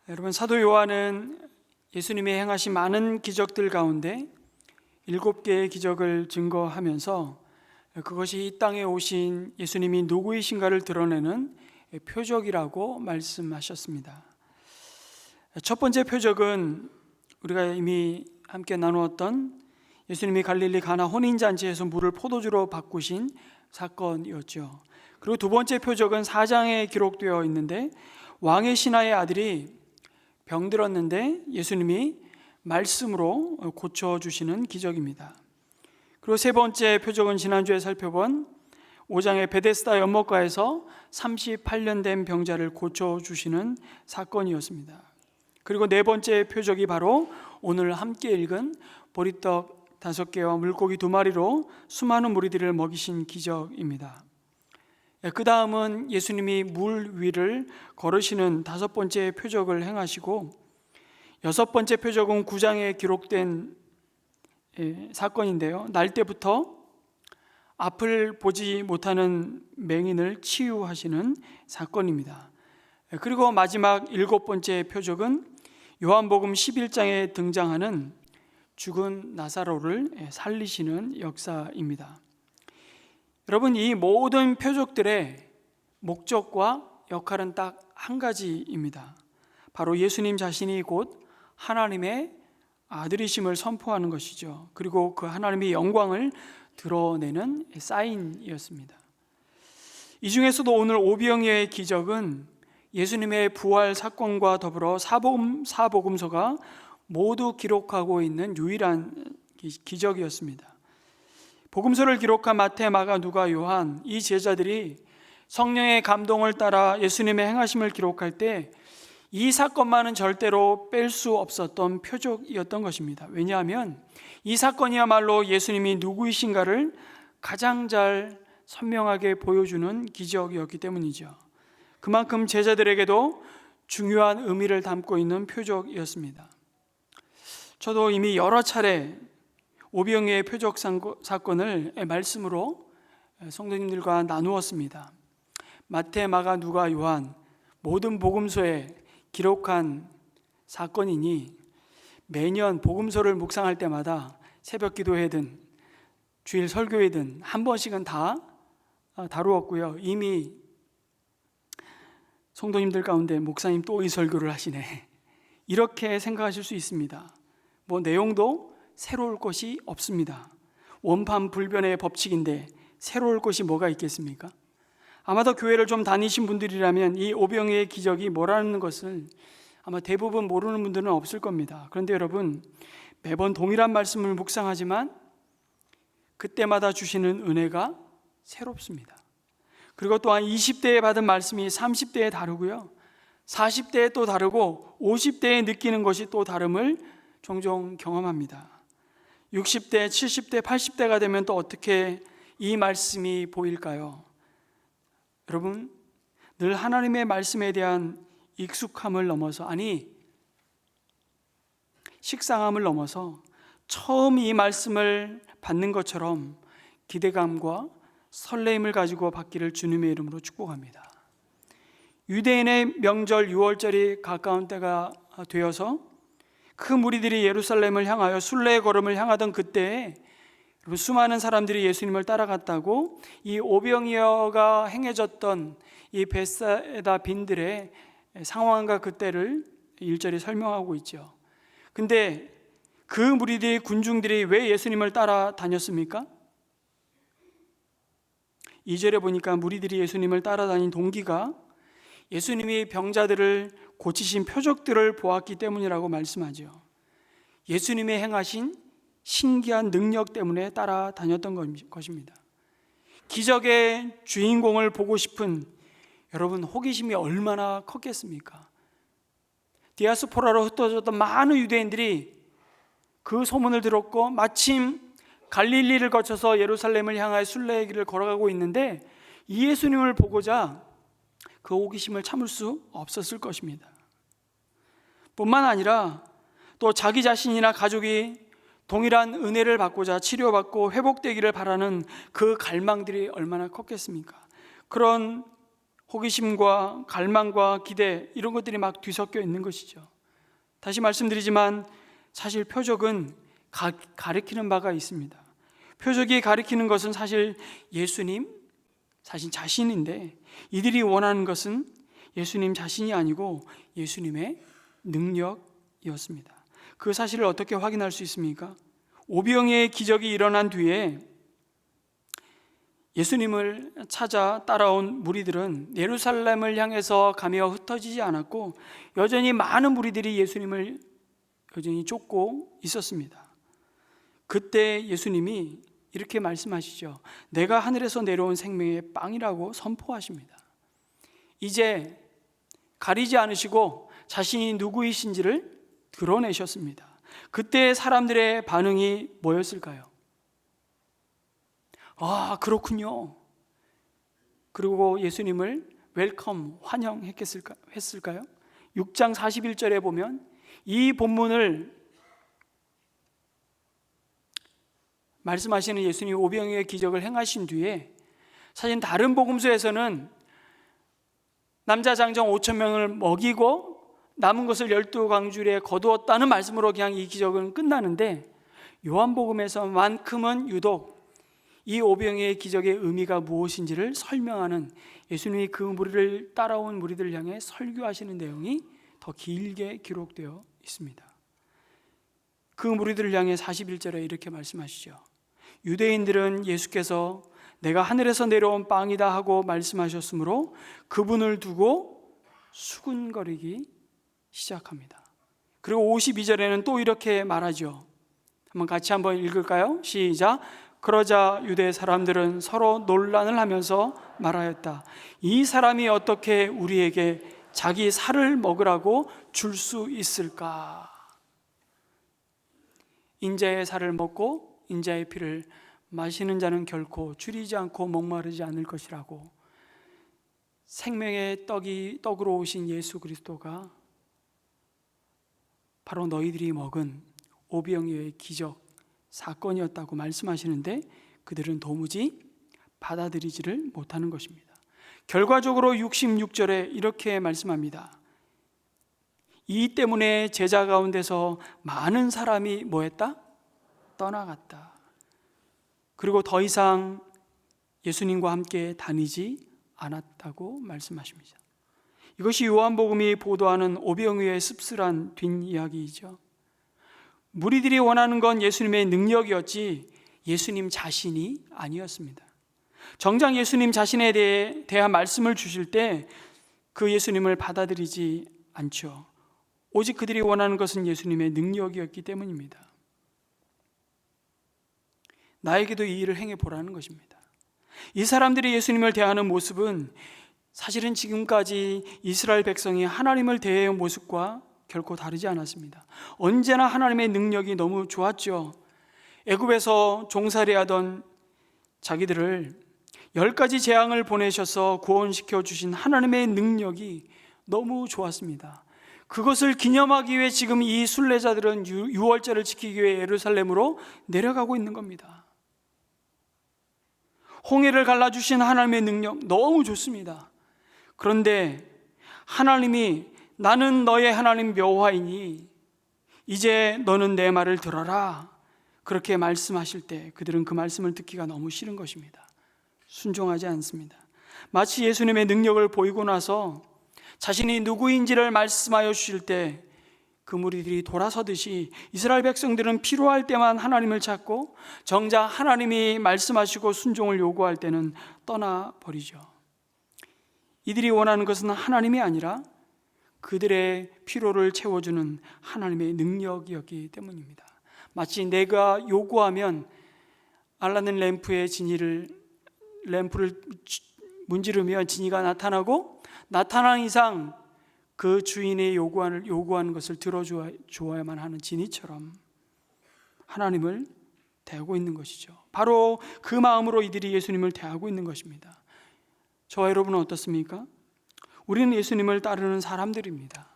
여러분, 사도 요한은 예수님이 행하신 많은 기적들 가운데 7개의 기적을 증거하면서 그것이 이 땅에 오신 예수님이 누구이신가를 드러내는 표적이라고 말씀하셨습니다. 첫 번째 표적은 우리가 이미 함께 나누었던 예수님이 갈릴리 가나 혼인잔치에서 물을 포도주로 바꾸신 사건이었죠. 그리고 두 번째 표적은 4장에 기록되어 있는데, 왕의 신하의 아들이 병들었는데 예수님이 말씀으로 고쳐주시는 기적입니다. 그리고 세 번째 표적은 지난주에 살펴본 5장의 베데스다 연못가에서 38년 된 병자를 고쳐주시는 사건이었습니다. 그리고 네 번째 표적이 바로 오늘 함께 읽은 보리떡 5개와 물고기 2마리로 수많은 무리들을 먹이신 기적입니다. 그 다음은 예수님이 물 위를 걸으시는 5번째 표적을 행하시고, 6번째 표적은 9장에 기록된 사건인데요, 날 때부터 앞을 보지 못하는 맹인을 치유하시는 사건입니다. 그리고 마지막 7번째 표적은 요한복음 11장에 등장하는 죽은 나사로를 살리시는 역사입니다. 여러분, 이 모든 표적들의 목적과 역할은 딱 한 가지입니다. 바로 예수님 자신이 곧 하나님의 아들이심을 선포하는 것이죠. 그리고 그 하나님의 영광을 드러내는 사인이었습니다. 이 중에서도 오늘 오병이어의 기적은 예수님의 부활 사건과 더불어 사복음서가 모두 기록하고 있는 유일한 기적이었습니다. 복음서를 기록한 마태, 마가, 누가, 요한, 이 제자들이 성령의 감동을 따라 예수님의 행하심을 기록할 때 이 사건만은 절대로 뺄 수 없었던 표적이었던 것입니다. 왜냐하면 이 사건이야말로 예수님이 누구이신가를 가장 잘 선명하게 보여주는 기적이었기 때문이죠. 그만큼 제자들에게도 중요한 의미를 담고 있는 표적이었습니다. 저도 이미 여러 차례 오병이어의 표적 사건을 말씀으로 성도님들과 나누었습니다. 마태, 마가, 누가, 요한 모든 복음서에 기록한 사건이니 매년 복음서를 묵상할 때마다 새벽 기도회든 주일 설교회든 한 번씩은 다 다루었고요. 이미 성도님들 가운데 목사님 또 이 설교를 하시네, 이렇게 생각하실 수 있습니다. 내용도 새로울 것이 없습니다. 원판불변의 법칙인데 새로울 것이 뭐가 있겠습니까? 아마도 교회를 좀 다니신 분들이라면 이 오병이어의 기적이 뭐라는 것을 아마 대부분 모르는 분들은 없을 겁니다. 그런데 여러분, 매번 동일한 말씀을 묵상하지만 그때마다 주시는 은혜가 새롭습니다. 그리고 또한 20대에 받은 말씀이 30대에 다르고요, 40대에 또 다르고 50대에 느끼는 것이 또 다름을 종종 경험합니다. 60대, 70대, 80대가 되면 또 어떻게 이 말씀이 보일까요? 여러분, 늘 하나님의 말씀에 대한 익숙함을 넘어서, 아니 식상함을 넘어서 처음 이 말씀을 받는 것처럼 기대감과 설레임을 가지고 받기를 주님의 이름으로 축복합니다. 유대인의 명절 6월절이 가까운 때가 되어서 그 무리들이 예루살렘을 향하여 순례의 걸음을 향하던 그때에 수많은 사람들이 예수님을 따라갔다고 이 오병이어가 행해졌던 이 벳사다 빈들의 상황과 그때를 1절이 설명하고 있죠. 근데 그 무리들이, 군중들이 왜 예수님을 따라다녔습니까? 2절에 보니까 무리들이 예수님을 따라다닌 동기가 예수님이 병자들을 고치신 표적들을 보았기 때문이라고 말씀하죠. 예수님이 행하신 신기한 능력 때문에 따라다녔던 것입니다. 기적의 주인공을 보고 싶은 여러분, 호기심이 얼마나 컸겠습니까? 디아스포라로 흩어졌던 많은 유대인들이 그 소문을 들었고 마침 갈릴리를 거쳐서 예루살렘을 향하여 순례의 길을 걸어가고 있는데 이 예수님을 보고자 그 호기심을 참을 수 없었을 것입니다. 뿐만 아니라 또 자기 자신이나 가족이 동일한 은혜를 받고자 치료받고 회복되기를 바라는 그 갈망들이 얼마나 컸겠습니까? 그런 호기심과 갈망과 기대, 이런 것들이 막 뒤섞여 있는 것이죠. 다시 말씀드리지만 사실 표적은 가리키는 바가 있습니다. 표적이 가리키는 것은 사실 예수님 자신인데, 이들이 원하는 것은 예수님 자신이 아니고 예수님의 능력이었습니다. 그 사실을 어떻게 확인할 수 있습니까? 오병이의 기적이 일어난 뒤에 예수님을 찾아 따라온 무리들은 예루살렘을 향해서 가며 흩어지지 않았고, 여전히 많은 무리들이 예수님을 여전히 쫓고 있었습니다. 그때 예수님이 이렇게 말씀하시죠. 내가 하늘에서 내려온 생명의 빵이라고 선포하십니다. 이제 가리지 않으시고 자신이 누구이신지를 드러내셨습니다. 그때 사람들의 반응이 뭐였을까요? 아, 그렇군요. 그리고 예수님을 웰컴, 환영했을까요? 6장 41절에 보면 이 본문을 말씀하시는 예수님이 오병이의 기적을 행하신 뒤에 사실 다른 복음서에서는 남자 장정 5,000명을 먹이고 남은 것을 12광주리에 거두었다는 말씀으로 그냥 이 기적은 끝나는데, 요한복음에서만큼은 유독 이 오병이의 기적의 의미가 무엇인지를 설명하는, 예수님이 그 무리를 따라온 무리들을 향해 설교하시는 내용이 더 길게 기록되어 있습니다. 그 무리들을 향해 41절에 이렇게 말씀하시죠. 유대인들은 예수께서 내가 하늘에서 내려온 빵이다 하고 말씀하셨으므로 그분을 두고 수군거리기 시작합니다. 그리고 52절에는 또 이렇게 말하죠. 같이 한번 읽을까요? 시작. 그러자 유대 사람들은 서로 논란을 하면서 말하였다. 이 사람이 어떻게 우리에게 자기 살을 먹으라고 줄 수 있을까? 인자의 살을 먹고 인자의 피를 마시는 자는 결코 줄이지 않고 목마르지 않을 것이라고, 생명의 떡으로 오신 예수 그리스도가 바로 너희들이 먹은 오병이어의 기적 사건이었다고 말씀하시는데, 그들은 도무지 받아들이지를 못하는 것입니다. 결과적으로 66절에 이렇게 말씀합니다. 이 때문에 제자 가운데서 많은 사람이 뭐했다? 떠나갔다. 그리고 더 이상 예수님과 함께 다니지 않았다고 말씀하십니다. 이것이 요한복음이 보도하는 오병이어의 씁쓸한 뒷이야기이죠. 무리들이 원하는 건 예수님의 능력이었지 예수님 자신이 아니었습니다. 정작 예수님 자신에 대한 말씀을 주실 때 그 예수님을 받아들이지 않죠. 오직 그들이 원하는 것은 예수님의 능력이었기 때문입니다. 나에게도 이 일을 행해 보라는 것입니다. 이 사람들이 예수님을 대하는 모습은 사실은 지금까지 이스라엘 백성이 하나님을 대해온 모습과 결코 다르지 않았습니다. 언제나 하나님의 능력이 너무 좋았죠. 애굽에서 종살이하던 자기들을 10가지 재앙을 보내셔서 구원시켜 주신 하나님의 능력이 너무 좋았습니다. 그것을 기념하기 위해 지금 이 순례자들은 유월절을 지키기 위해 예루살렘으로 내려가고 있는 겁니다. 홍해를 갈라주신 하나님의 능력 너무 좋습니다. 그런데 하나님이 나는 너의 하나님 여호와이니 이제 너는 내 말을 들어라, 그렇게 말씀하실 때 그들은 그 말씀을 듣기가 너무 싫은 것입니다. 순종하지 않습니다. 마치 예수님의 능력을 보이고 나서 자신이 누구인지를 말씀하여 주실 때 그 무리들이 돌아서듯이 이스라엘 백성들은 필요할 때만 하나님을 찾고 정작 하나님이 말씀하시고 순종을 요구할 때는 떠나버리죠. 이들이 원하는 것은 하나님이 아니라 그들의 필요를 채워주는 하나님의 능력이었기 때문입니다. 마치 내가 요구하면 알라딘 램프를 문지르면 지니가 나타나고, 나타난 이상 그 주인의 요구하는 것을 들어주어야만 하는 지니처럼 하나님을 대하고 있는 것이죠. 바로 그 마음으로 이들이 예수님을 대하고 있는 것입니다. 저와 여러분은 어떻습니까? 우리는 예수님을 따르는 사람들입니다.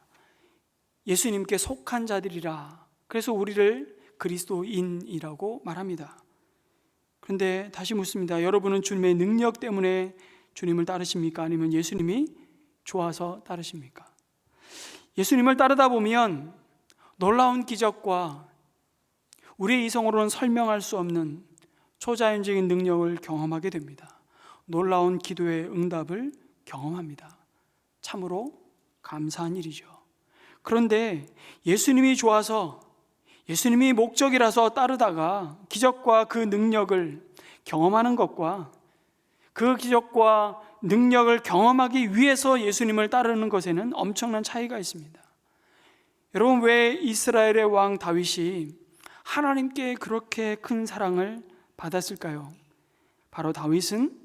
예수님께 속한 자들이라, 그래서 우리를 그리스도인이라고 말합니다. 그런데 다시 묻습니다. 여러분은 주님의 능력 때문에 주님을 따르십니까? 아니면 예수님이 좋아서 따르십니까? 예수님을 따르다 보면 놀라운 기적과 우리의 이성으로는 설명할 수 없는 초자연적인 능력을 경험하게 됩니다. 놀라운 기도의 응답을 경험합니다. 참으로 감사한 일이죠. 그런데 예수님이 좋아서, 예수님이 목적이라서 따르다가 기적과 그 능력을 경험하는 것과 그 기적과 능력을 경험하기 위해서 예수님을 따르는 것에는 엄청난 차이가 있습니다. 여러분, 왜 이스라엘의 왕 다윗이 하나님께 그렇게 큰 사랑을 받았을까요? 바로 다윗은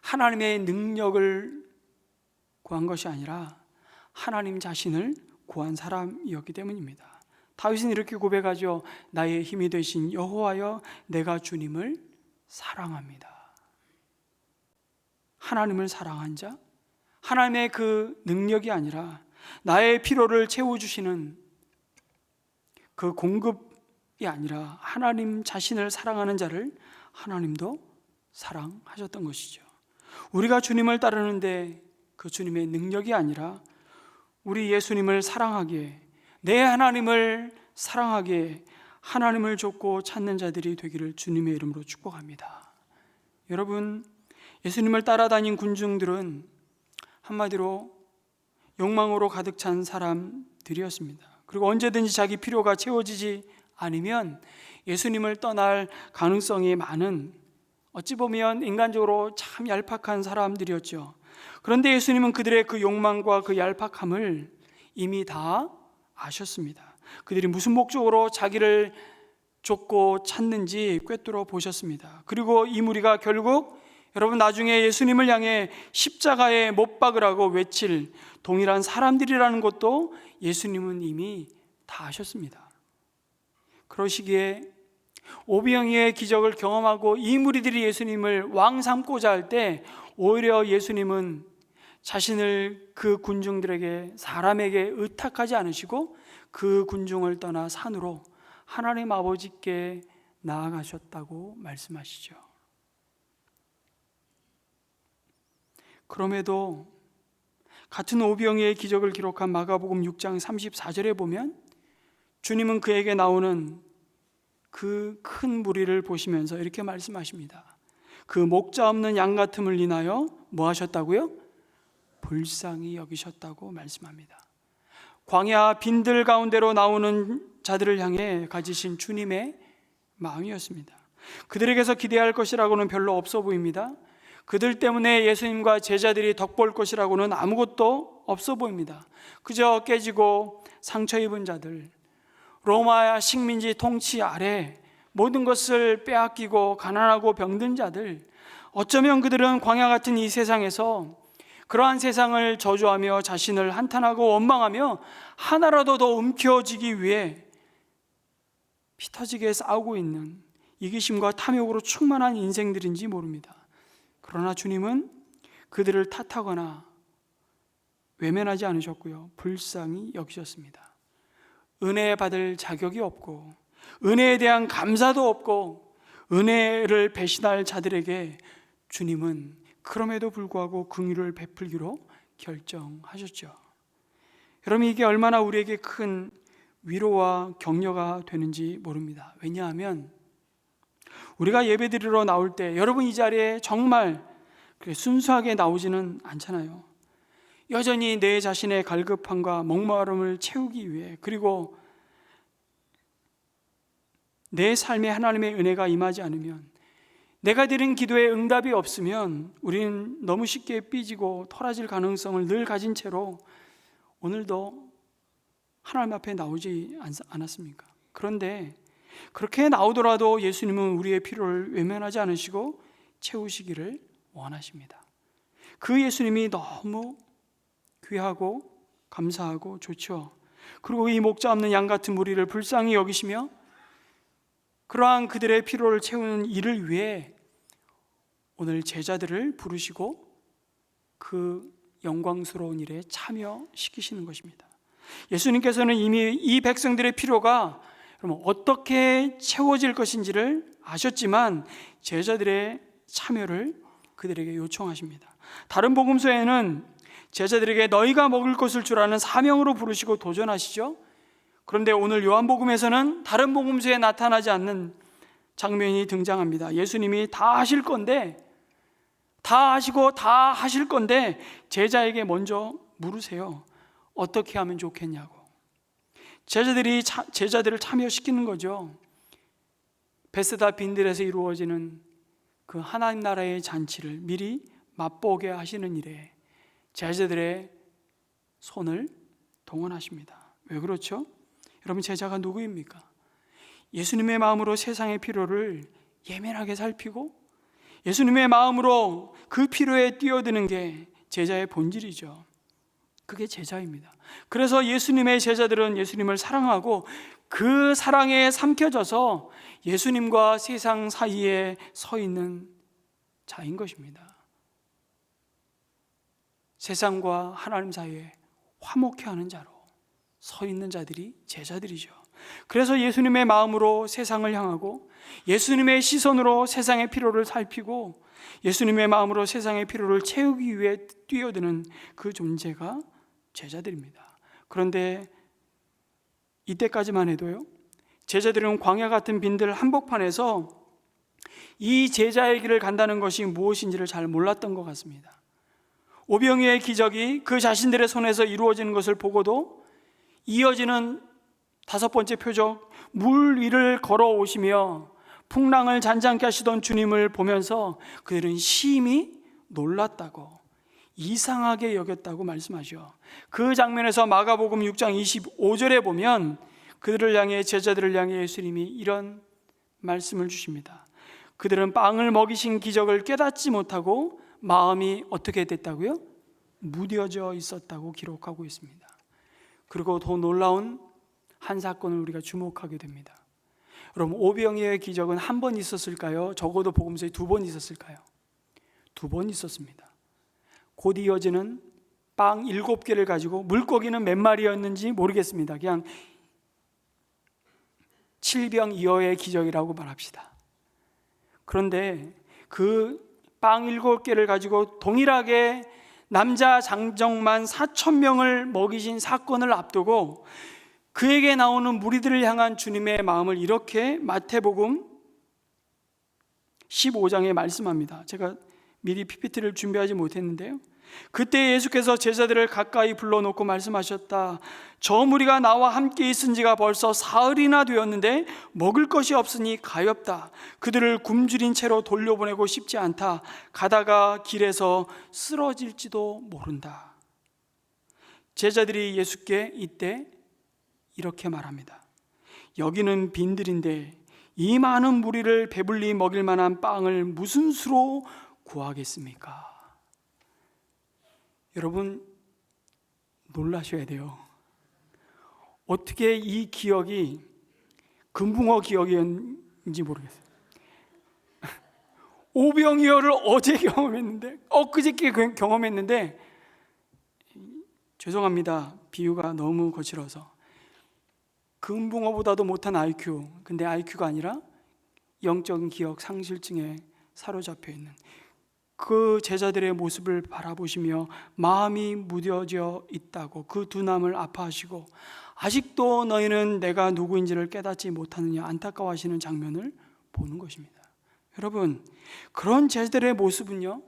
하나님의 능력을 구한 것이 아니라 하나님 자신을 구한 사람이었기 때문입니다. 다윗은 이렇게 고백하죠. 나의 힘이 되신 여호와여, 내가 주님을 사랑합니다. 하나님을 사랑한 자, 하나님의 그 능력이 아니라 나의 필요를 채워주시는 그 공급이 아니라 하나님 자신을 사랑하는 자를 하나님도 사랑하셨던 것이죠. 우리가 주님을 따르는데 그 주님의 능력이 아니라 우리 예수님을 사랑하기에, 내 하나님을 사랑하기에 하나님을 좇고 찾는 자들이 되기를 주님의 이름으로 축복합니다. 여러분, 예수님을 따라다닌 군중들은 한마디로 욕망으로 가득 찬 사람들이었습니다. 그리고 언제든지 자기 필요가 채워지지 않으면 예수님을 떠날 가능성이 많은, 어찌 보면 인간적으로 참 얄팍한 사람들이었죠. 그런데 예수님은 그들의 그 욕망과 그 얄팍함을 이미 다 아셨습니다. 그들이 무슨 목적으로 자기를 좇고 찾는지 꿰뚫어 보셨습니다. 그리고 이 무리가 결국 여러분 나중에 예수님을 향해 십자가에 못 박으라고 외칠 동일한 사람들이라는 것도 예수님은 이미 다 아셨습니다. 그러시기에 오병이어의 기적을 경험하고 이 무리들이 예수님을 왕 삼고자 할 때 오히려 예수님은 자신을 그 군중들에게, 사람에게 의탁하지 않으시고 그 군중을 떠나 산으로 하나님 아버지께 나아가셨다고 말씀하시죠. 그럼에도 같은 오병이어의 기적을 기록한 마가복음 6장 34절에 보면 주님은 그에게 나오는 그 큰 무리를 보시면서 이렇게 말씀하십니다. 그 목자 없는 양 같음을 인하여 뭐 하셨다고요? 불쌍히 여기셨다고 말씀합니다. 광야 빈들 가운데로 나오는 자들을 향해 가지신 주님의 마음이었습니다. 그들에게서 기대할 것이라고는 별로 없어 보입니다. 그들 때문에 예수님과 제자들이 덕볼 것이라고는 아무것도 없어 보입니다. 그저 깨지고 상처 입은 자들, 로마 식민지 통치 아래 모든 것을 빼앗기고 가난하고 병든 자들, 어쩌면 그들은 광야 같은 이 세상에서 그러한 세상을 저주하며 자신을 한탄하고 원망하며 하나라도 더 움켜쥐기 위해 피 터지게 싸우고 있는 이기심과 탐욕으로 충만한 인생들인지 모릅니다. 그러나 주님은 그들을 탓하거나 외면하지 않으셨고요, 불쌍히 여기셨습니다. 은혜 받을 자격이 없고 은혜에 대한 감사도 없고 은혜를 배신할 자들에게 주님은 그럼에도 불구하고 긍휼을 베풀기로 결정하셨죠. 여러분, 이게 얼마나 우리에게 큰 위로와 격려가 되는지 모릅니다. 왜냐하면 우리가 예배드리러 나올 때 여러분 이 자리에 정말 순수하게 나오지는 않잖아요. 여전히 내 자신의 갈급함과 목마름을 채우기 위해, 그리고 내 삶에 하나님의 은혜가 임하지 않으면, 내가 드린 기도에 응답이 없으면 우리는 너무 쉽게 삐지고 토라질 가능성을 늘 가진 채로 오늘도 하나님 앞에 나오지 않았습니까? 그런데 그렇게 나오더라도 예수님은 우리의 필요를 외면하지 않으시고 채우시기를 원하십니다. 그 예수님이 너무 귀하고 감사하고 좋죠. 그리고 이 목자 없는 양 같은 무리를 불쌍히 여기시며 그러한 그들의 필요를 채우는 일을 위해 오늘 제자들을 부르시고 그 영광스러운 일에 참여시키시는 것입니다. 예수님께서는 이미 이 백성들의 필요가 어떻게 채워질 것인지를 아셨지만 제자들의 참여를 그들에게 요청하십니다. 다른 복음서에는 제자들에게 너희가 먹을 것을 주라는 사명으로 부르시고 도전하시죠. 그런데 오늘 요한복음에서는 다른 복음서에 나타나지 않는 장면이 등장합니다. 예수님이 다 하실 건데, 다 하시고 다 하실 건데 제자에게 먼저 물으세요. 어떻게 하면 좋겠냐고. 제자들을 참여시키는 거죠. 베스다 빈들에서 이루어지는 그 하나님 나라의 잔치를 미리 맛보게 하시는 일에 제자들의 손을 동원하십니다. 왜 그렇죠? 여러분, 제자가 누구입니까? 예수님의 마음으로 세상의 필요를 예민하게 살피고 예수님의 마음으로 그 필요에 뛰어드는 게 제자의 본질이죠. 그게 제자입니다. 그래서 예수님의 제자들은 예수님을 사랑하고 그 사랑에 삼켜져서 예수님과 세상 사이에 서 있는 자인 것입니다. 세상과 하나님 사이에 화목해 하는 자로 서 있는 자들이 제자들이죠. 그래서 예수님의 마음으로 세상을 향하고 예수님의 시선으로 세상의 필요를 살피고 예수님의 마음으로 세상의 필요를 채우기 위해 뛰어드는 그 존재가 제자들입니다. 그런데 이때까지만 해도요, 제자들은 광야 같은 빈들 한복판에서 이 제자의 길을 간다는 것이 무엇인지를 잘 몰랐던 것 같습니다. 오병이어의 기적이 그 자신들의 손에서 이루어지는 것을 보고도 이어지는 다섯 번째 표적, 물 위를 걸어오시며 풍랑을 잔잔케 하시던 주님을 보면서 그들은 심히 놀랐다고, 이상하게 여겼다고 말씀하죠. 그 장면에서 마가복음 6장 25절에 보면 그들을 향해, 제자들을 향해 예수님이 이런 말씀을 주십니다. 그들은 빵을 먹이신 기적을 깨닫지 못하고 마음이 어떻게 됐다고요? 무뎌져 있었다고 기록하고 있습니다. 그리고 더 놀라운 한 사건을 우리가 주목하게 됩니다. 여러분, 오병이어의 기적은 한 번 있었을까요? 적어도 복음서에 두 번 있었을까요? 두 번 있었습니다. 곧 이어지는 빵 7개를 가지고, 물고기는 몇 마리였는지 모르겠습니다. 그냥 7병이어의 기적이라고 말합시다. 그런데 그 빵 7개를 가지고 동일하게 남자 장정만 4,000명을 먹이신 사건을 앞두고 그에게 나오는 무리들을 향한 주님의 마음을 이렇게 마태복음 15장에 말씀합니다. 제가 미리 PPT를 준비하지 못했는데요, 그때 예수께서 제자들을 가까이 불러놓고 말씀하셨다. 저 무리가 나와 함께 있은 지가 벌써 사흘이나 되었는데 먹을 것이 없으니 가엾다. 그들을 굶주린 채로 돌려보내고 싶지 않다. 가다가 길에서 쓰러질지도 모른다. 제자들이 예수께 이때 이렇게 말합니다. 여기는 빈들인데 이 많은 무리를 배불리 먹일 만한 빵을 무슨 수로 구하겠습니까? 여러분, 놀라셔야 돼요. 어떻게 이 기억이 금붕어 기억이었는지 모르겠어요. 오병이어를 어제 경험했는데, 엊그저께 경험했는데, 죄송합니다, 비유가 너무 거칠어서. 금붕어보다도 못한 IQ, 근데 IQ가 아니라 영적인 기억 상실증에 사로잡혀 있는 그 제자들의 모습을 바라보시며 마음이 무뎌져 있다고, 그 두남을 아파하시고 아직도 너희는 내가 누구인지를 깨닫지 못하느냐 안타까워하시는 장면을 보는 것입니다. 여러분, 그런 제자들의 모습은요,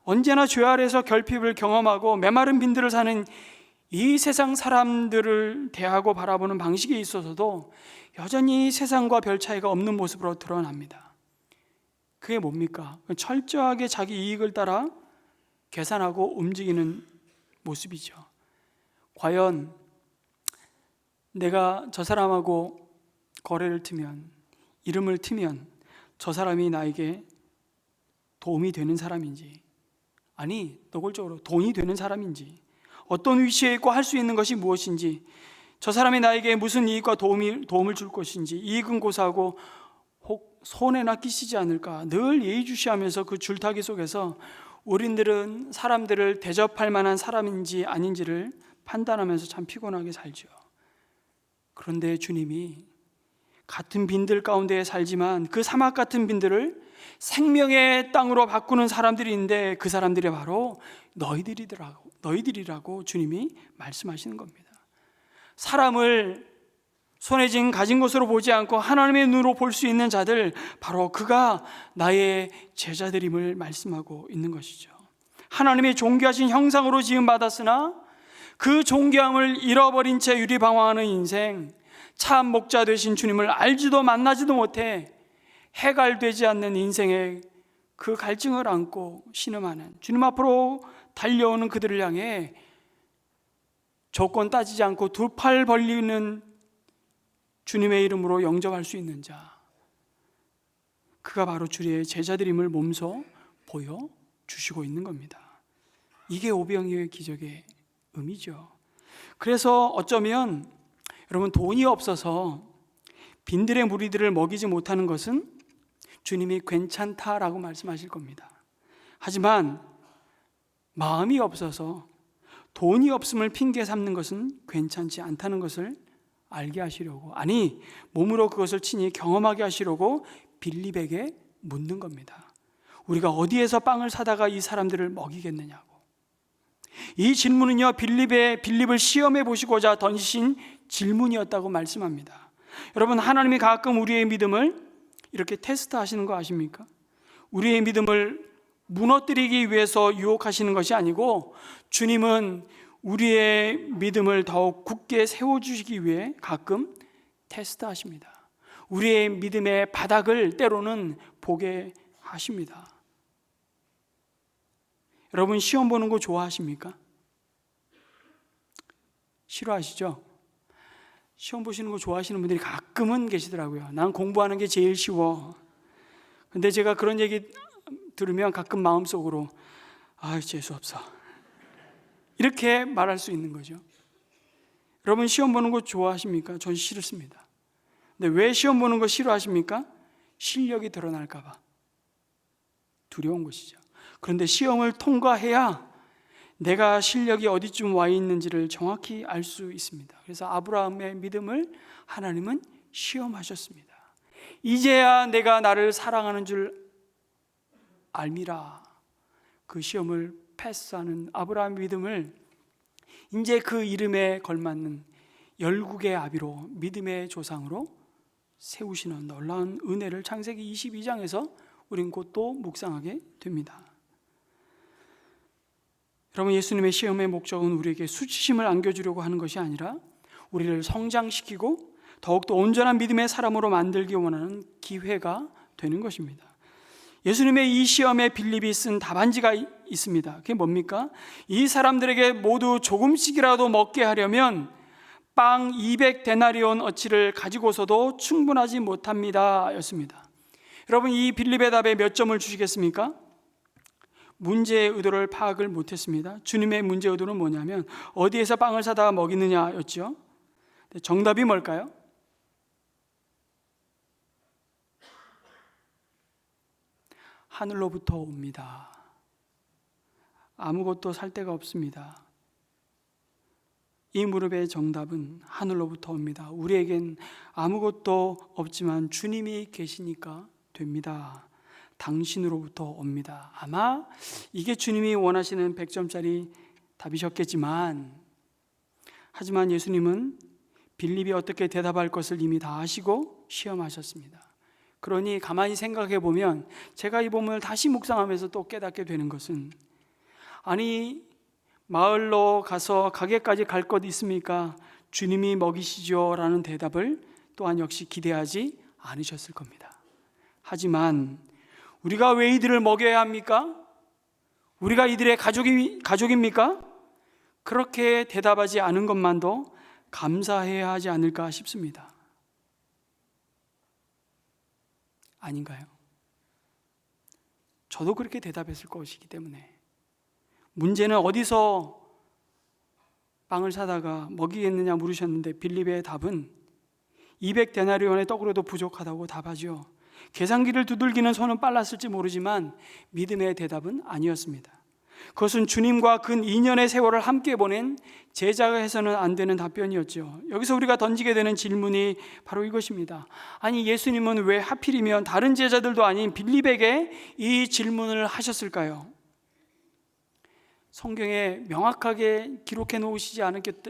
언제나 죄 아래에서 결핍을 경험하고 메마른 빈들을 사는 이 세상 사람들을 대하고 바라보는 방식에 있어서도 여전히 세상과 별 차이가 없는 모습으로 드러납니다. 그게 뭡니까? 철저하게 자기 이익을 따라 계산하고 움직이는 모습이죠. 과연 내가 저 사람하고 거래를 트면, 이름을 트면 저 사람이 나에게 도움이 되는 사람인지, 아니 노골적으로 돈이 되는 사람인지, 어떤 위치에 있고 할 수 있는 것이 무엇인지, 저 사람이 나에게 무슨 이익과 도움을 줄 것인지, 이익은 고사하고 혹 손해나 끼치지 않을까 늘 예의주시하면서 그 줄타기 속에서 우리들은 사람들을 대접할 만한 사람인지 아닌지를 판단하면서 참 피곤하게 살죠. 그런데 주님이 같은 빈들 가운데 살지만 그 사막 같은 빈들을 생명의 땅으로 바꾸는 사람들이 있는데 그 사람들이 바로 너희들이라고 주님이 말씀하시는 겁니다. 사람을 손에 가진 것으로 보지 않고 하나님의 눈으로 볼 수 있는 자들, 바로 그가 나의 제자들임을 말씀하고 있는 것이죠. 하나님의 존귀하신 형상으로 지음받았으나 그 존귀함을 잃어버린 채 유리방황하는 인생, 참 목자 되신 주님을 알지도 만나지도 못해 해갈되지 않는 인생의 그 갈증을 안고 신음하는, 주님 앞으로 달려오는 그들을 향해 조건 따지지 않고 두 팔 벌리는 주님의 이름으로 영접할 수 있는 자, 그가 바로 주의 제자들임을 몸소 보여주시고 있는 겁니다. 이게 오병이어의 기적의 의미죠. 그래서 어쩌면 여러분, 돈이 없어서 빈들의 무리들을 먹이지 못하는 것은 주님이 괜찮다라고 말씀하실 겁니다. 하지만 마음이 없어서 돈이 없음을 핑계 삼는 것은 괜찮지 않다는 것을 알게 하시려고, 아니 몸으로 그것을 친히 경험하게 하시려고 빌립에게 묻는 겁니다. 우리가 어디에서 빵을 사다가 이 사람들을 먹이겠느냐고. 이 질문은요, 빌립을 시험해 보시고자 던지신 질문이었다고 말씀합니다. 여러분, 하나님이 가끔 우리의 믿음을 이렇게 테스트하시는 거 아십니까? 우리의 믿음을 무너뜨리기 위해서 유혹하시는 것이 아니고, 주님은 우리의 믿음을 더욱 굳게 세워주시기 위해 가끔 테스트하십니다. 우리의 믿음의 바닥을 때로는 보게 하십니다. 여러분, 시험 보는 거 좋아하십니까? 싫어하시죠? 시험 보시는 거 좋아하시는 분들이 가끔은 계시더라고요. 난 공부하는 게 제일 쉬워. 근데 제가 그런 얘기 들으면 가끔 마음속으로 재수없어, 이렇게 말할 수 있는 거죠. 여러분, 시험 보는 거 좋아하십니까? 전 싫습니다. 근데 왜 시험 보는 거 싫어하십니까? 실력이 드러날까 봐 두려운 것이죠. 그런데 시험을 통과해야 내가 실력이 어디쯤 와 있는지를 정확히 알 수 있습니다. 그래서 아브라함의 믿음을 하나님은 시험하셨습니다. 이제야 내가 나를 사랑하는 줄 알미라. 그 시험을 패스하는 아브라함의 믿음을 이제 그 이름에 걸맞는 열국의 아비로, 믿음의 조상으로 세우시는 놀라운 은혜를 창세기 22장에서 우린 곧 또 묵상하게 됩니다. 여러분, 예수님의 시험의 목적은 우리에게 수치심을 안겨주려고 하는 것이 아니라 우리를 성장시키고 더욱더 온전한 믿음의 사람으로 만들기 원하는 기회가 되는 것입니다. 예수님의 이 시험에 빌립이 쓴 답안지가 있습니다. 그게 뭡니까? 이 사람들에게 모두 조금씩이라도 먹게 하려면 빵 200데나리온 어치를 가지고서도 충분하지 못합니다 였습니다. 여러분, 이 빌립의 답에 몇 점을 주시겠습니까? 문제의 의도를 파악을 못했습니다. 주님의 문제 의도는 뭐냐면 어디에서 빵을 사다가 먹이느냐 였죠. 정답이 뭘까요? 하늘로부터 옵니다. 아무것도 살 데가 없습니다. 이 무릎의 정답은 하늘로부터 옵니다. 우리에겐 아무것도 없지만 주님이 계시니까 됩니다. 당신으로부터 옵니다. 아마 이게 주님이 원하시는 100점짜리 답이셨겠지만, 하지만 예수님은 빌립이 어떻게 대답할 것을 이미 다 아시고 시험하셨습니다. 그러니 가만히 생각해 보면, 제가 이 본문을 다시 묵상하면서 또 깨닫게 되는 것은, 아니 마을로 가서 가게까지 갈 것 있습니까? 주님이 먹이시죠 라는 대답을 또한 역시 기대하지 않으셨을 겁니다. 하지만 우리가 왜 이들을 먹여야 합니까? 우리가 이들의 가족입니까? 그렇게 대답하지 않은 것만도 감사해야 하지 않을까 싶습니다. 아닌가요? 저도 그렇게 대답했을 것이기 때문에. 문제는 어디서 빵을 사다가 먹이겠느냐 물으셨는데 빌립의 답은 200데나리온의 떡으로도 부족하다고 답하죠. 계산기를 두들기는 손은 빨랐을지 모르지만 믿음의 대답은 아니었습니다. 그것은 주님과 근 2년의 세월을 함께 보낸 제자가 해서는 안 되는 답변이었죠. 여기서 우리가 던지게 되는 질문이 바로 이것입니다. 아니, 예수님은 왜 하필이면 다른 제자들도 아닌 빌립에게 이 질문을 하셨을까요? 성경에 명확하게 기록해 놓으시지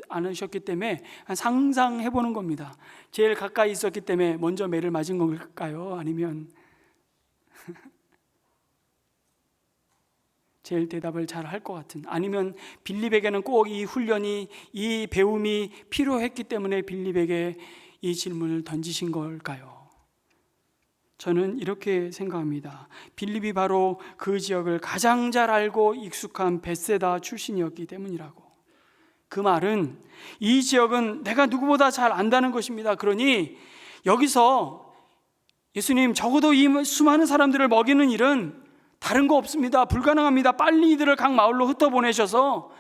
않으셨기 때문에 상상해 보는 겁니다. 제일 가까이 있었기 때문에 먼저 매를 맞은 걸까요? 아니면 제일 대답을 잘 할 것 같은, 아니면 빌립에게는 꼭 이 훈련이, 이 배움이 필요했기 때문에 빌립에게 이 질문을 던지신 걸까요? 저는 이렇게 생각합니다. 빌립이 바로 그 지역을 가장 잘 알고 익숙한 벳세다 출신이었기 때문이라고. 그 말은 이 지역은 내가 누구보다 잘 안다는 것입니다. 그러니 여기서 예수님, 적어도 이 수많은 사람들을 먹이는 일은 다른 거 없습니다. 불가능합니다. 빨리 이들을 각 마을로 흩어보내셔서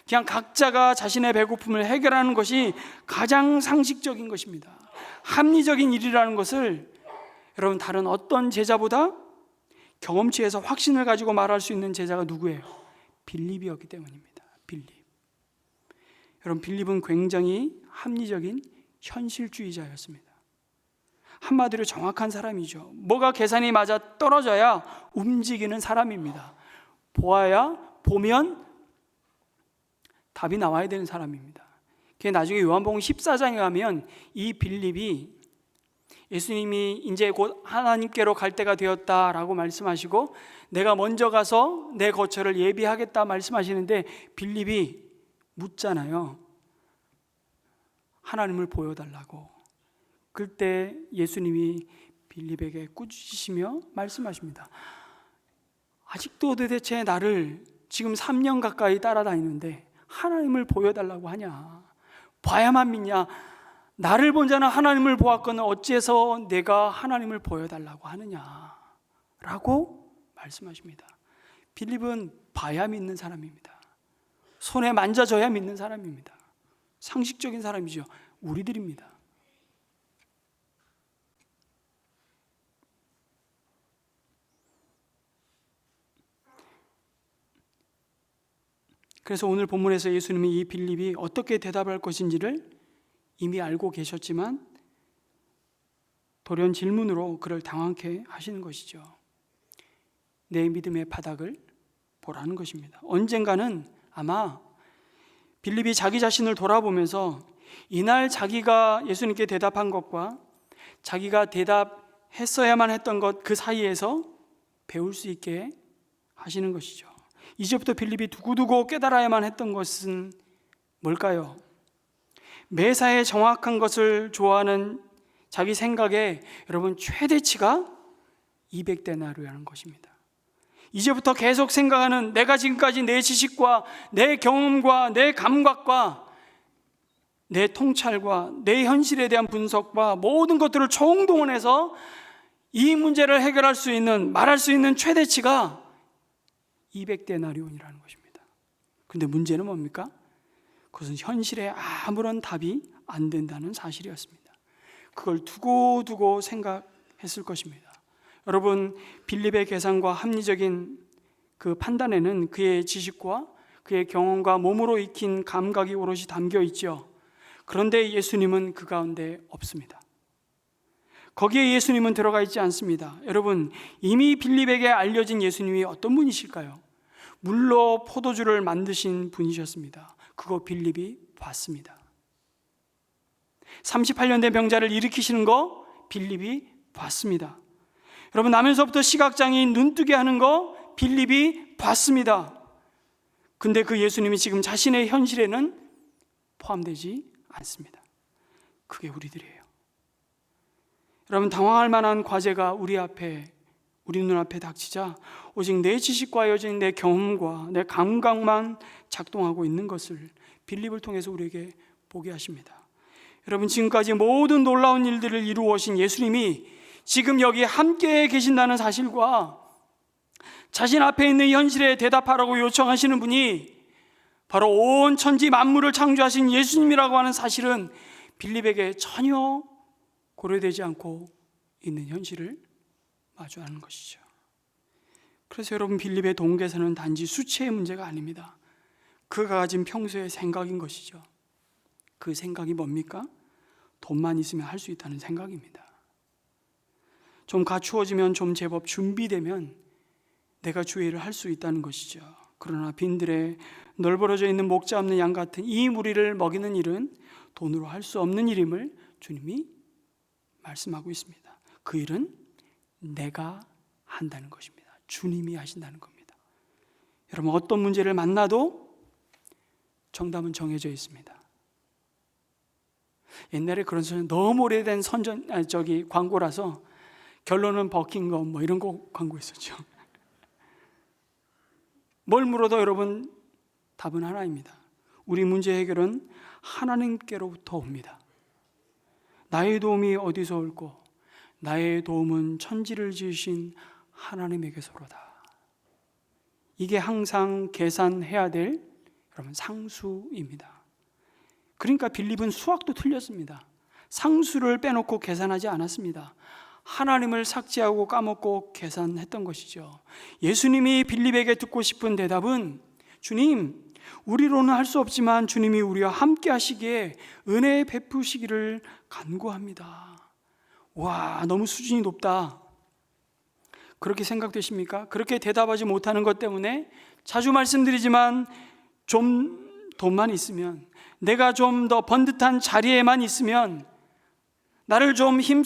그냥 각자가 자신의 배고픔을 해결하는 것이 가장 상식적인 것입니다. 합리적인 일이라는 것을 여러분, 다른 어떤 제자보다 경험치에서 확신을 가지고 말할 수 있는 제자가 누구예요? 빌립이었기 때문입니다. 빌립. 여러분, 빌립은 굉장히 합리적인 현실주의자였습니다. 한마디로 정확한 사람이죠. 뭐가 계산이 맞아 떨어져야 움직이는 사람입니다. 보면 답이 나와야 되는 사람입니다. 그게 나중에 요한복음 14장에 가면 이 빌립이 예수님이 이제 곧 하나님께로 갈 때가 되었다라고 말씀하시고 내가 먼저 가서 내 거처를 예비하겠다 말씀하시는데 빌립이 묻잖아요. 하나님을 보여달라고. 그때 예수님이 빌립에게 꾸짖으시며 말씀하십니다. 아직도 도대체 나를 지금 3년 가까이 따라다니는데 하나님을 보여달라고 하냐? 봐야만 믿냐? 나를 본 자는 하나님을 보았거늘 어째서 내가 하나님을 보여달라고 하느냐? 라고 말씀하십니다. 빌립은 봐야 믿는 사람입니다. 손에 만져져야 믿는 사람입니다. 상식적인 사람이죠. 우리들입니다. 그래서 오늘 본문에서 예수님이 이 빌립이 어떻게 대답할 것인지를 이미 알고 계셨지만 돌연 질문으로 그를 당황케 하시는 것이죠. 내 믿음의 바닥을 보라는 것입니다. 언젠가는 아마 빌립이 자기 자신을 돌아보면서 이날 자기가 예수님께 대답한 것과 자기가 대답했어야만 했던 것 그 사이에서 배울 수 있게 하시는 것이죠. 이제부터 빌립이 두고두고 깨달아야만 했던 것은 뭘까요? 매사에 정확한 것을 좋아하는 자기 생각에 여러분 최대치가 200데나리오라는 것입니다. 이제부터 계속 생각하는 내가 지금까지 내 지식과 내 경험과 내 감각과 내 통찰과 내 현실에 대한 분석과 모든 것들을 총동원해서 이 문제를 해결할 수 있는, 말할 수 있는 최대치가 200데나리온이라는 것입니다. 그런데 문제는 뭡니까? 그것은 현실에 아무런 답이 안 된다는 사실이었습니다. 그걸 두고두고 생각했을 것입니다. 여러분, 빌립의 계산과 합리적인 그 판단에는 그의 지식과 그의 경험과 몸으로 익힌 감각이 오롯이 담겨 있죠. 그런데 예수님은 그 가운데 없습니다. 거기에 예수님은 들어가 있지 않습니다. 여러분, 이미 빌립에게 알려진 예수님이 어떤 분이실까요? 물로 포도주를 만드신 분이셨습니다. 그거 빌립이 봤습니다. 38년 된 병자를 일으키시는 거 빌립이 봤습니다. 여러분, 나면서부터 시각장애인 눈뜨게 하는 거 빌립이 봤습니다. 근데 그 예수님이 지금 자신의 현실에는 포함되지 않습니다. 그게 우리들이에요. 여러분, 당황할 만한 과제가 우리 눈앞에 닥치자 오직 내 지식과 오직 내 경험과 내 감각만 작동하고 있는 것을 빌립을 통해서 우리에게 보게 하십니다. 여러분, 지금까지 모든 놀라운 일들을 이루어 오신 예수님이 지금 여기 함께 계신다는 사실과 자신 앞에 있는 현실에 대답하라고 요청하시는 분이 바로 온 천지 만물을 창조하신 예수님이라고 하는 사실은 빌립에게 전혀 고려되지 않고 있는 현실을 마주하는 것이죠. 그래서 여러분, 빌립의 동계산은 단지 수치의 문제가 아닙니다. 그가 가진 평소의 생각인 것이죠. 그 생각이 뭡니까? 돈만 있으면 할 수 있다는 생각입니다. 좀 갖추어지면, 좀 제법 준비되면 내가 주의를 할 수 있다는 것이죠. 그러나 빈들에 널브러져 있는 목자 없는 양 같은 이 무리를 먹이는 일은 돈으로 할 수 없는 일임을 주님이 말씀하고 있습니다. 그 일은 내가 한다는 것입니다. 주님이 하신다는 겁니다. 여러분, 어떤 문제를 만나도 정답은 정해져 있습니다. 옛날에 그런 소리, 너무 오래된 광고라서 결론은 버킹엄 이런 거 광고 있었죠. 뭘 물어도 여러분, 답은 하나입니다. 우리 문제 해결은 하나님께로부터 옵니다. 나의 도움이 어디서 올꼬? 나의 도움은 천지를 지으신 하나님에게서로다. 이게 항상 계산해야 될 여러분 상수입니다. 그러니까 빌립은 수학도 틀렸습니다. 상수를 빼놓고 계산하지 않았습니다. 하나님을 삭제하고 까먹고 계산했던 것이죠. 예수님이 빌립에게 듣고 싶은 대답은, 주님, 우리로는 할 수 없지만 주님이 우리와 함께 하시기에 은혜 베푸시기를 간구합니다. 와, 너무 수준이 높다. 그렇게 생각되십니까? 그렇게 대답하지 못하는 것 때문에 자주 말씀드리지만, 좀 돈만 있으면, 내가 좀 더 번듯한 자리에만 있으면, 나를 좀 힘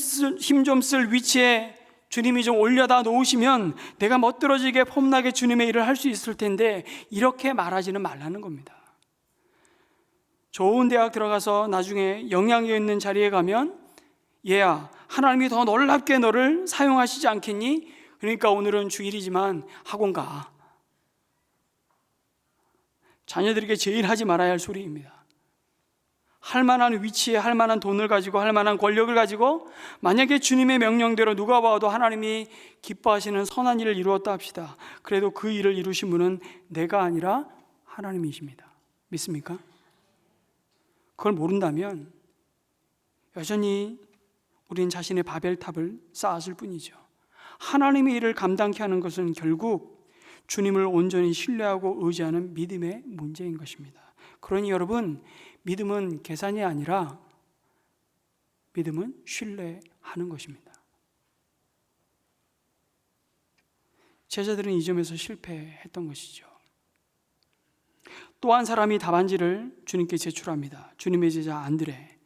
좀 쓸 위치에 주님이 좀 올려다 놓으시면 내가 멋들어지게 폼나게 주님의 일을 할 수 있을 텐데, 이렇게 말하지는 말라는 겁니다. 좋은 대학 들어가서 나중에 영향력 있는 자리에 가면, 얘야, 하나님이 더 놀랍게 너를 사용하시지 않겠니? 그러니까 오늘은 주일이지만 학원 가. 자녀들에게 제일 하지 말아야 할 소리입니다. 할 만한 위치에 할 만한 돈을 가지고 할 만한 권력을 가지고 만약에 주님의 명령대로 누가 봐도 하나님이 기뻐하시는 선한 일을 이루었다 합시다. 그래도 그 일을 이루신 분은 내가 아니라 하나님이십니다. 믿습니까? 그걸 모른다면 여전히 우린 자신의 바벨탑을 쌓았을 뿐이죠. 하나님의 일을 감당케 하는 것은 결국 주님을 온전히 신뢰하고 의지하는 믿음의 문제인 것입니다. 그러니 여러분, 믿음은 계산이 아니라 믿음은 신뢰하는 것입니다. 제자들은 이 점에서 실패했던 것이죠. 또 한 사람이 답안지를 주님께 제출합니다. 주님의 제자 안드레.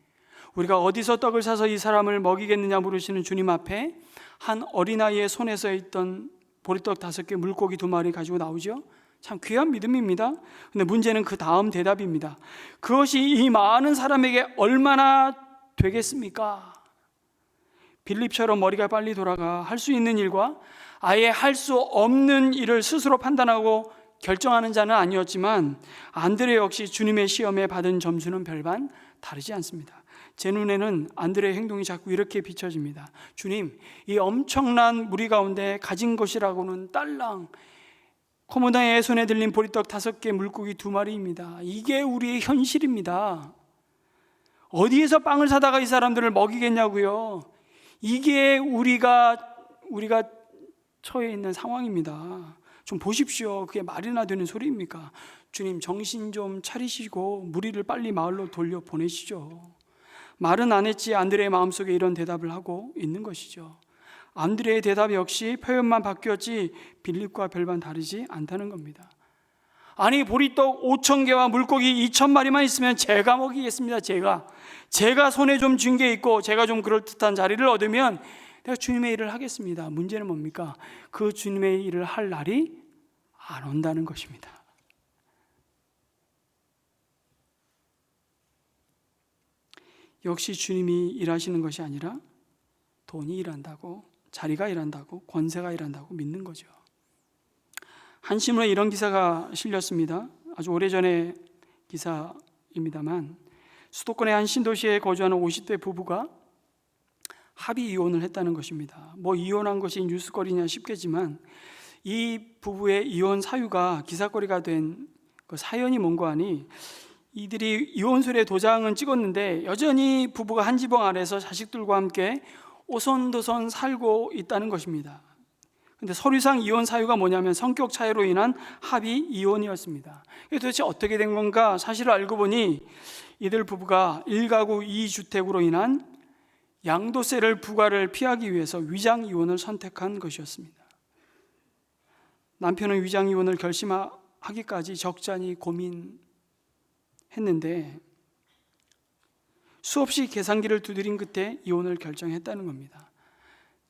우리가 어디서 떡을 사서 이 사람을 먹이겠느냐 물으시는 주님 앞에 한 어린아이의 손에서 있던 보리떡 5개, 물고기 2마리 가지고 나오죠. 참 귀한 믿음입니다. 근데 문제는 그 다음 대답입니다. 그것이 이 많은 사람에게 얼마나 되겠습니까? 빌립처럼 머리가 빨리 돌아가 할 수 있는 일과 아예 할 수 없는 일을 스스로 판단하고 결정하는 자는 아니었지만, 안드레 역시 주님의 시험에 받은 점수는 별반 다르지 않습니다. 제 눈에는 안드레의 행동이 자꾸 이렇게 비춰집니다. 주님, 이 엄청난 무리 가운데 가진 것이라고는 딸랑 코모당의 손에 들린 보리떡 5개, 물고기 2마리입니다. 이게 우리의 현실입니다. 어디에서 빵을 사다가 이 사람들을 먹이겠냐고요. 이게 우리가 처해 있는 상황입니다. 좀 보십시오. 그게 말이나 되는 소리입니까? 주님, 정신 좀 차리시고 무리를 빨리 마을로 돌려보내시죠. 말은 안 했지 안드레의 마음속에 이런 대답을 하고 있는 것이죠. 안드레의 대답 역시 표현만 바뀌었지 빌립과 별반 다르지 않다는 겁니다. 아니, 보리떡 5,000개와 물고기 2,000마리만 있으면 제가 먹이겠습니다. 제가 손에 좀 쥔 게 있고 제가 좀 그럴듯한 자리를 얻으면 내가 주님의 일을 하겠습니다. 문제는 뭡니까? 그 주님의 일을 할 날이 안 온다는 것입니다. 역시 주님이 일하시는 것이 아니라 돈이 일한다고, 자리가 일한다고, 권세가 일한다고 믿는 거죠. 한신문에 이런 기사가 실렸습니다. 아주 오래전의 기사입니다만, 수도권의 한 신도시에 거주하는 50대 부부가 합의 이혼을 했다는 것입니다. 뭐 이혼한 것이 뉴스거리냐 싶겠지만, 이 부부의 이혼 사유가 기사거리가 된 그 사연이 뭔고 하니, 이들이 이혼서류에 도장은 찍었는데 여전히 부부가 한 지붕 아래서 자식들과 함께 오손도손 살고 있다는 것입니다. 근데 서류상 이혼 사유가 뭐냐면 성격 차이로 인한 합의 이혼이었습니다. 이게 도대체 어떻게 된 건가? 사실을 알고 보니 이들 부부가 1가구 2주택으로 인한 양도세를 부과를 피하기 위해서 위장 이혼을 선택한 것이었습니다. 남편은 위장 이혼을 결심하기까지 적잖이 고민했는데 수없이 계산기를 두드린 끝에 이혼을 결정했다는 겁니다.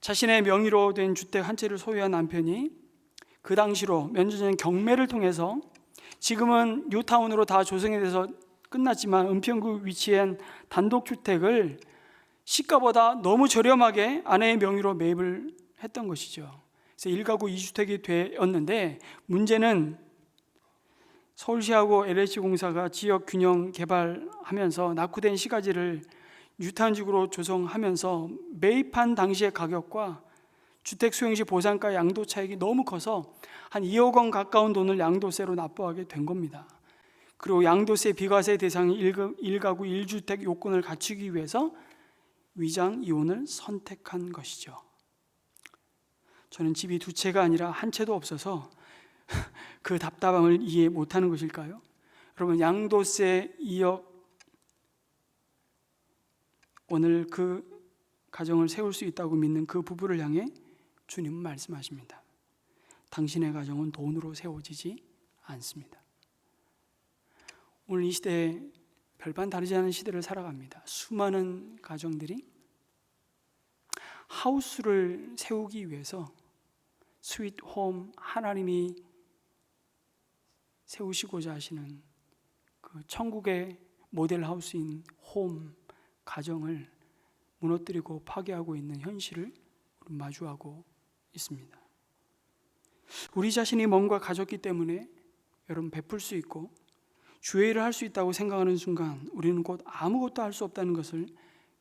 자신의 명의로 된 주택 한 채를 소유한 남편이 그 당시로 몇 년 전 경매를 통해서 지금은 뉴타운으로 다 조성이 돼서 끝났지만 은평구 위치한 단독주택을 시가보다 너무 저렴하게 아내의 명의로 매입을 했던 것이죠. 그래서 1가구 2주택이 되었는데 문제는 서울시하고 LH공사가 지역 균형 개발하면서 낙후된 시가지를 뉴타운지구로 조성하면서 매입한 당시의 가격과 주택 수용 시 보상가 양도 차익이 너무 커서 한 2억 원 가까운 돈을 양도세로 납부하게 된 겁니다. 그리고 양도세 비과세 대상인 1가구 1주택 요건을 갖추기 위해서 위장 이혼을 선택한 것이죠. 저는 집이 두 채가 아니라 한 채도 없어서 그 답답함을 이해 못하는 것일까요? 여러분, 양도세 2억 원을 그 가정을 세울 수 있다고 믿는 그 부부를 향해 주님은 말씀하십니다. 당신의 가정은 돈으로 세워지지 않습니다. 오늘 이 시대에 별반 다르지 않은 시대를 살아갑니다. 수많은 가정들이 하우스를 세우기 위해서 스윗 홈, 하나님이 세우시고자 하시는 그 천국의 모델 하우스인 홈, 가정을 무너뜨리고 파괴하고 있는 현실을 마주하고 있습니다. 우리 자신이 뭔가 가졌기 때문에 여러분 베풀 수 있고 주의 일을 할 수 있다고 생각하는 순간 우리는 곧 아무것도 할 수 없다는 것을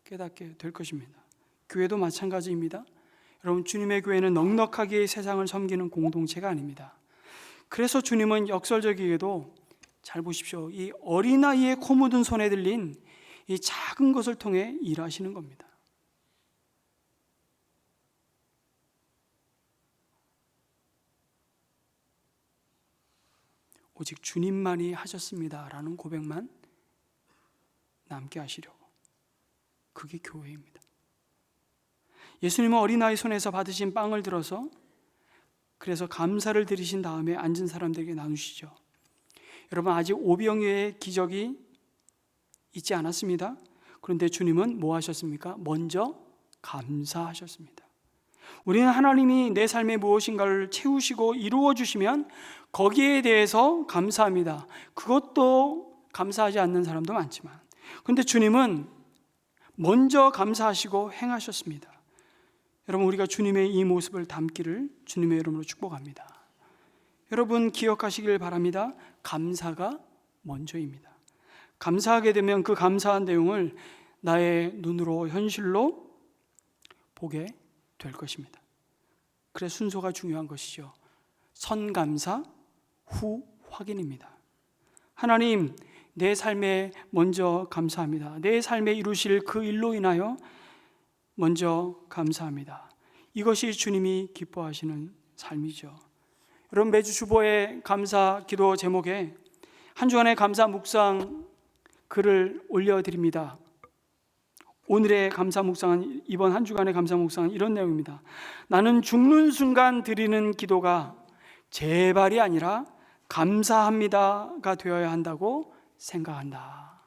깨닫게 될 것입니다. 교회도 마찬가지입니다. 여러분, 주님의 교회는 넉넉하게 세상을 섬기는 공동체가 아닙니다. 그래서 주님은 역설적이게도 잘 보십시오. 이 어린아이의 코 묻은 손에 들린 이 작은 것을 통해 일하시는 겁니다. 오직 주님만이 하셨습니다라는 고백만 남게 하시려고. 그게 교회입니다. 예수님은 어린아이 손에서 받으신 빵을 들어서 그래서 감사를 드리신 다음에 앉은 사람들에게 나누시죠. 여러분, 아직 오병이어의 기적이 있지 않았습니다. 그런데 주님은 뭐 하셨습니까? 먼저 감사하셨습니다. 우리는 하나님이 내 삶에 무엇인가를 채우시고 이루어 주시면 거기에 대해서 감사합니다. 그것도 감사하지 않는 사람도 많지만, 그런데 주님은 먼저 감사하시고 행하셨습니다. 여러분, 우리가 주님의 이 모습을 담기를 주님의 이름으로 축복합니다. 여러분, 기억하시길 바랍니다. 감사가 먼저입니다. 감사하게 되면 그 감사한 내용을 나의 눈으로 현실로 보게 될 것입니다. 그래서 순서가 중요한 것이죠. 선감사 후 확인입니다. 하나님, 내 삶에 먼저 감사합니다. 내 삶에 이루실 그 일로 인하여 먼저 감사합니다. 이것이 주님이 기뻐하시는 삶이죠. 여러분, 매주 주보의 감사 기도 제목에 한 주간의 감사 묵상 글을 올려드립니다. 오늘의 감사 묵상은, 이번 한 주간의 감사 묵상은 이런 내용입니다. 나는 죽는 순간 드리는 기도가 제발이 아니라 감사합니다가 되어야 한다고 생각한다.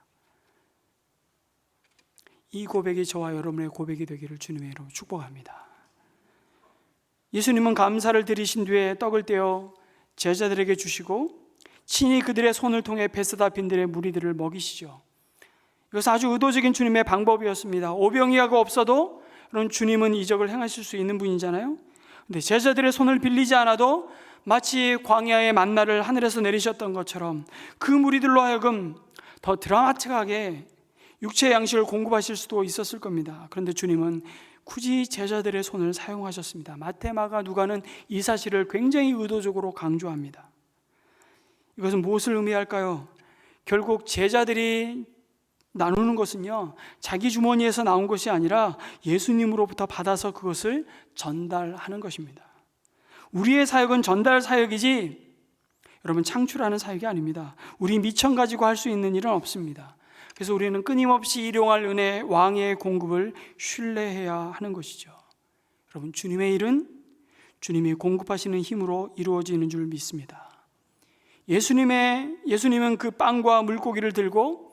이 고백이 저와 여러분의 고백이 되기를 주님의 이름으로 축복합니다. 예수님은 감사를 드리신 뒤에 떡을 떼어 제자들에게 주시고 친히 그들의 손을 통해 베세다 빈들의 무리들을 먹이시죠. 이것은 아주 의도적인 주님의 방법이었습니다. 오병이어가 없어도 그런 주님은 이적을 행하실 수 있는 분이잖아요. 그런데 제자들의 손을 빌리지 않아도 마치 광야의 만나를 하늘에서 내리셨던 것처럼 그 무리들로 하여금 더 드라마틱하게 육체의 양식을 공급하실 수도 있었을 겁니다. 그런데 주님은 굳이 제자들의 손을 사용하셨습니다. 마태, 마가, 누가는 이 사실을 굉장히 의도적으로 강조합니다. 이것은 무엇을 의미할까요? 결국 제자들이 나누는 것은요, 자기 주머니에서 나온 것이 아니라 예수님으로부터 받아서 그것을 전달하는 것입니다. 우리의 사역은 전달 사역이지 여러분 창출하는 사역이 아닙니다. 우리 미천 가지고 할 수 있는 일은 없습니다. 그래서 우리는 끊임없이 일용할 은혜 왕의 공급을 신뢰해야 하는 것이죠. 여러분 주님의 일은 주님이 공급하시는 힘으로 이루어지는 줄 믿습니다. 예수님은 그 빵과 물고기를 들고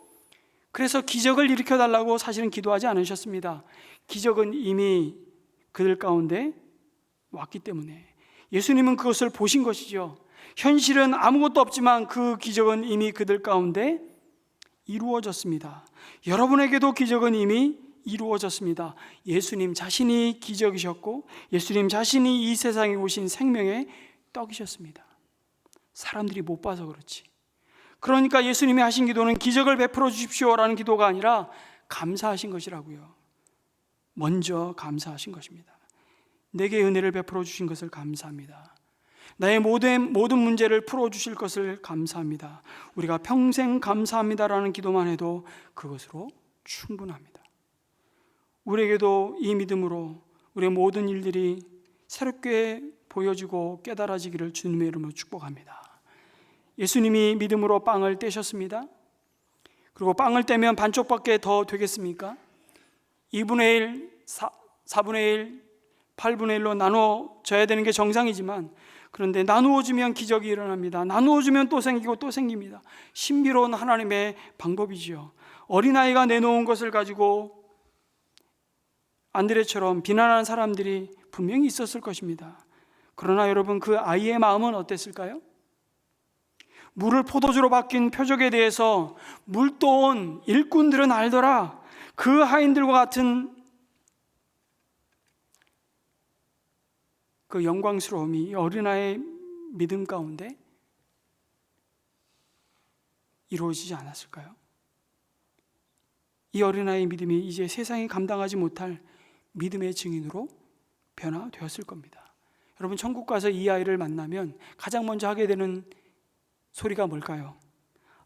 그래서 기적을 일으켜달라고 사실은 기도하지 않으셨습니다. 기적은 이미 그들 가운데 왔기 때문에 예수님은 그것을 보신 것이죠. 현실은 아무것도 없지만 그 기적은 이미 그들 가운데 이루어졌습니다. 여러분에게도 기적은 이미 이루어졌습니다. 예수님 자신이 기적이셨고 예수님 자신이 이 세상에 오신 생명의 떡이셨습니다. 사람들이 못 봐서 그렇지. 그러니까 예수님이 하신 기도는 기적을 베풀어 주십시오라는 기도가 아니라 감사하신 것이라고요. 먼저 감사하신 것입니다. 내게 은혜를 베풀어 주신 것을 감사합니다. 나의 모든 문제를 풀어주실 것을 감사합니다. 우리가 평생 감사합니다라는 기도만 해도 그것으로 충분합니다. 우리에게도 이 믿음으로 우리의 모든 일들이 새롭게 보여지고 깨달아지기를 주님의 이름으로 축복합니다. 예수님이 믿음으로 빵을 떼셨습니다. 그리고 빵을 떼면 반쪽밖에 더 되겠습니까? 2분의 1, 4분의 1, 8분의 1로 나눠져야 되는 게 정상이지만 그런데 나누어주면 기적이 일어납니다. 나누어주면 또 생기고 또 생깁니다. 신비로운 하나님의 방법이지요. 어린아이가 내놓은 것을 가지고 안드레처럼 비난하는 사람들이 분명히 있었을 것입니다. 그러나 여러분 그 아이의 마음은 어땠을까요? 물을 포도주로 바뀐 표적에 대해서 물도온 일꾼들은 알더라. 그 하인들과 같은 그 영광스러움이 어린아이의 믿음 가운데 이루어지지 않았을까요? 이 어린아이의 믿음이 이제 세상이 감당하지 못할 믿음의 증인으로 변화되었을 겁니다. 여러분 천국 가서 이 아이를 만나면 가장 먼저 하게 되는 소리가 뭘까요?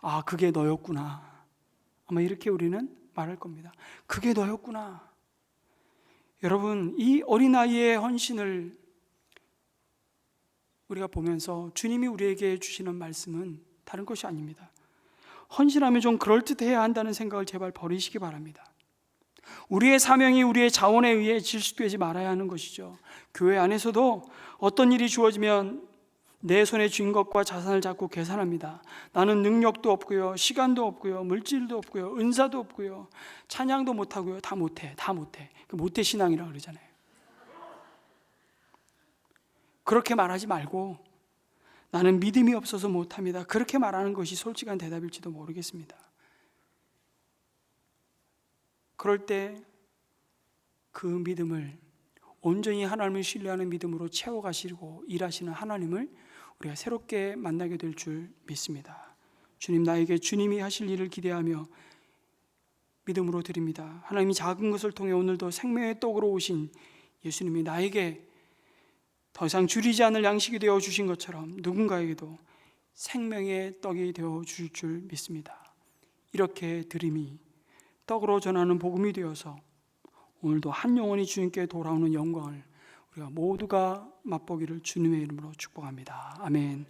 아, 그게 너였구나. 아마 이렇게 우리는 말할 겁니다. 그게 너였구나. 여러분 이 어린아이의 헌신을 우리가 보면서 주님이 우리에게 주시는 말씀은 다른 것이 아닙니다. 헌신하면 좀 그럴듯해야 한다는 생각을 제발 버리시기 바랍니다. 우리의 사명이 우리의 자원에 의해 질식되지 말아야 하는 것이죠. 교회 안에서도 어떤 일이 주어지면 내 손에 쥔 것과 자산을 잡고 계산합니다. 나는 능력도 없고요, 시간도 없고요, 물질도 없고요, 은사도 없고요, 찬양도 못하고요. 다 못해. 그 모태 신앙이라고 그러잖아요. 그렇게 말하지 말고 나는 믿음이 없어서 못합니다. 그렇게 말하는 것이 솔직한 대답일지도 모르겠습니다. 그럴 때 그 믿음을 온전히 하나님을 신뢰하는 믿음으로 채워가시고 일하시는 하나님을 우리가 새롭게 만나게 될 줄 믿습니다. 주님, 나에게 주님이 하실 일을 기대하며 믿음으로 드립니다. 하나님이 작은 것을 통해 오늘도 생명의 떡으로 오신 예수님이 나에게 더 이상 줄이지 않을 양식이 되어 주신 것처럼 누군가에게도 생명의 떡이 되어 주실 줄 믿습니다. 이렇게 드림이 떡으로 전하는 복음이 되어서 오늘도 한 영혼이 주님께 돌아오는 영광을 우리가 모두가 맛보기를 주님의 이름으로 축복합니다. 아멘.